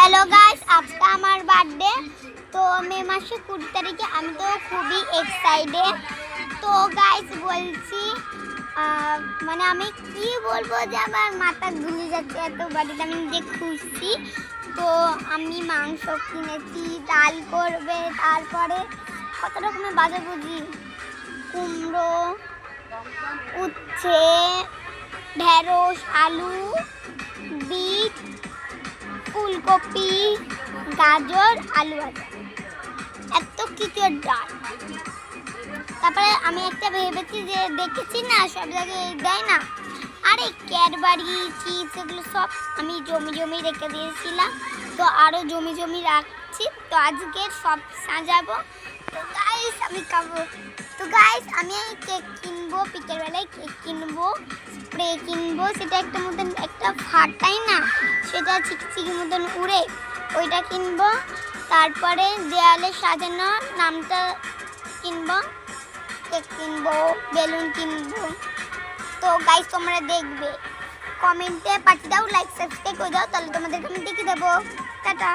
Hello guys, আজকে আমার birthday. তো মে মাসে 20 তারিখে। আমি তো খুবই এক্সাইটেড। তো গাইস বলছি, মানে আমি কি বলবো যে আমার মাথা ঘুরে যাচ্ছে, এত বাড়িতে আমি যে খুশি। তো আমি মাংস কিনেছি, ডাল করবে, তারপরে কত রকমের বাজাবুজি, কুমড়ো, উচ্ছে, ঢেঁড়স, আলু, বিট, ফুলকপি, গাজর, আলু ভাজা, এত কিছু ডাল। তারপরে আমি একটা ভেবেছি যে দেখেছি না সব জায়গায় দেয় না, আরে ক্যাডবারি চিপস এগুলো সব আমি জমি রেখে দিয়েছিলাম। তো আরও জমি রাখছি। তো আজকে সব সাজাবো। তো গাইস আমি খাবো। তো গাইস আমি কেক কিনবো, পিকের বেলায় কেক কিনবো, স্প্রে কিনবো, সেটা একটা মতন একটা ফাটাই না, সেটা চিকচিকি মতন উড়ে, ওইটা কিনবো। তারপরে দেয়ালে সাজানো নামটা কিনবো, কেক কিনবো, বেলুন কিনবো। তো গাইস তোমরা দেখবে, কমেন্টে পাঠিয়ে দাও, লাইক সাবস্ক্রাইব করে দাও, তাহলে তোমাদেরকে আমি দেখে দেবো। টাটা।